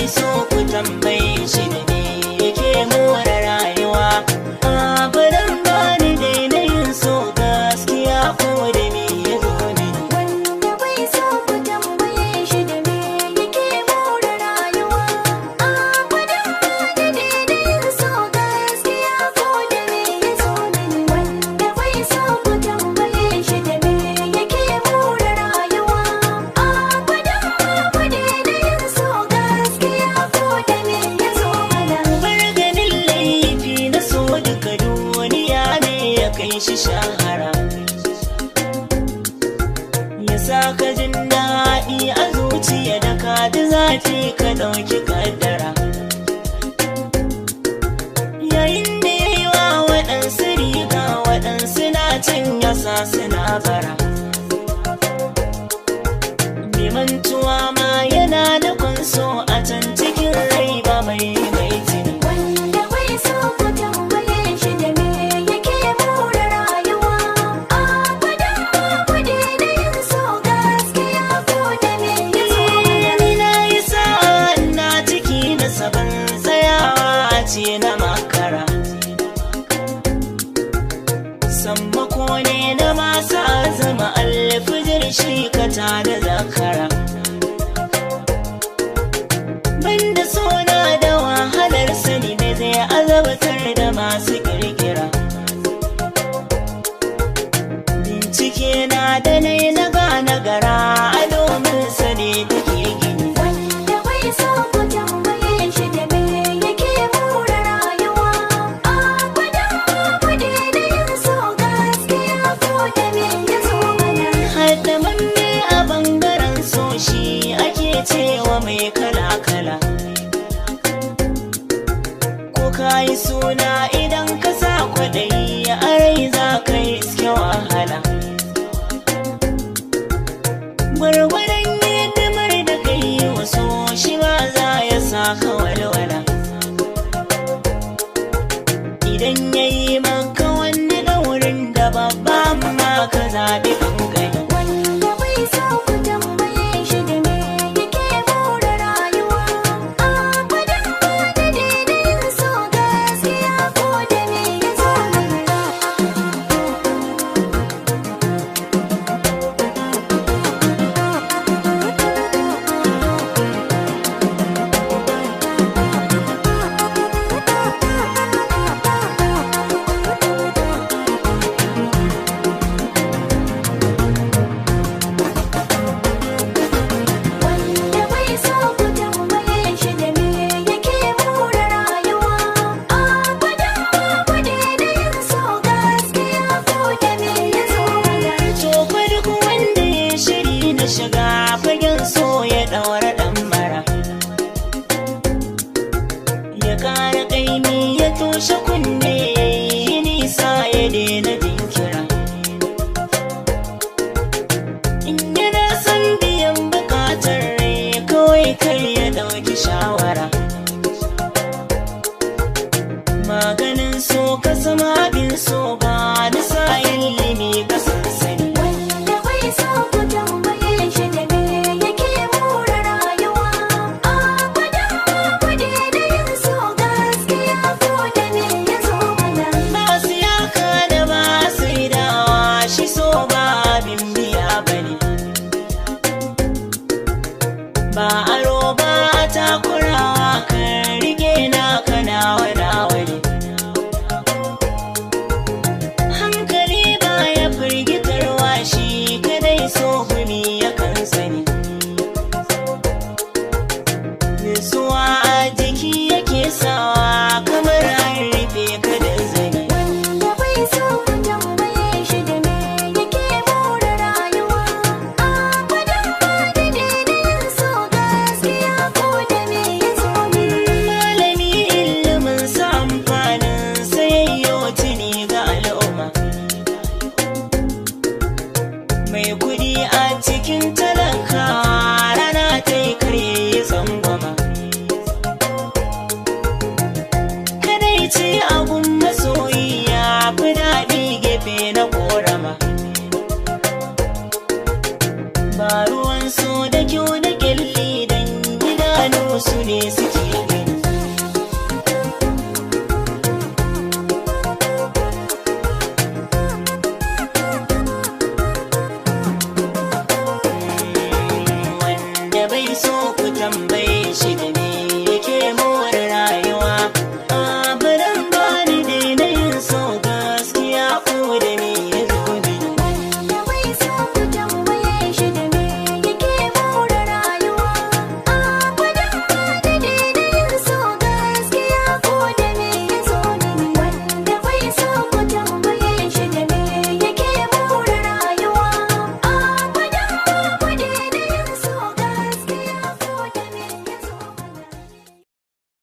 bai so ku tambaye shi da me yake more rayuwa. Abadan ba ni daina yin so gaskiya ko da me ya zo mini. Wanda bai so ku tambaye shi da me yake more rayuwa. Abadan ba ni daina yin so gaskiya ko da me ya zo mini. Wanda bai so ku tambaye shi da me yake more rayuwa. Abadan ba mu daina yin so gaskiya ko da me ya zo mana. Bar ganin laifi na so duka duniya ne ya kai shi shahara. Ya sa ka jin daɗi a zuciya da ka ji zafi ka ɗauki kaddara. Yayin da ya yi wa waɗansu riga waɗansu na can yasa suna bara. Mai mantuwa ma yana da kwanso a can cikin rai ba mai tuni. Wanda bai so ku tambaye shi da me yake more rayuwa. Abadan ba mu daina yin so gaskiya ko da me ya zo mana. Ni na yi sa'a na ciki na saban tsayawa ce na makara. Sammako ne na masu azama alfijir shi ka da zakara. Banda sona da wahalar sani ne zai azabtar da masu kirkira. Bincike na da nai na gane gara a domin sani take gini. Wanda bai so ku tambaye shi da me yake more rayuwa. Abadan ba mu daina yin so gaskiya ko da me ya zo mana. Haddamanne a bangaren so shi ake cewa mai kala-kala. Ko ka yi suna idan ka sa kwaɗayi a rai za ka yi iske wahala. Gwargwadon hidimar da ka yi wa so shi ma za ya sa ka walwala. Idan ya yi maka wani ɗaurin da babba ma ka zaɓi ƙanƙani. Wanda bai so ku tambaye shi da me yake more rayuwa. Abadan ba ni daina yin so gaskiya ko da me ya zo mana. Wanda bai so ku tambaye shi da me yake more rayuwa. Abadan ba mu daina yin so gaskiya ko da me ya zo mana. To fa duk wanda ya shiri na shiga fagen so ya ɗaura ɗan mara. Ya ƙara ƙaimi ya toshe kunne ya yi nisa ya daina jinkira. In yana son biyan buƙatar rai kawai kar ya ɗauki shawara. Maganin so ka sama abin so ba na sayin limi ka sansani. Wanda bai so ku tambaye shi da me yake more rayuwa. Abadan ba mu daina yin so gaskiya ko da me ya zo mana. Masu yaka da masu idawa shi so ba abin biya bane. Ba aro ba a takurawa kan rike na kana nawa ne. Hankali ba ya firgitarwa shi kadai so gumi ya kan sani. Nutsuwa a jiki yake sawa kamar an rufe ka da zani. Wanda bai so ku tambaye shi da me yake more rayuwa. Abadan ba ni daina yin so gaskiya ko da me ya zo mana. su ne suke gani. Wanda bai so ku tambaye shi da me yake more rayuwa. A baran bani daina yin so gaskiya ko da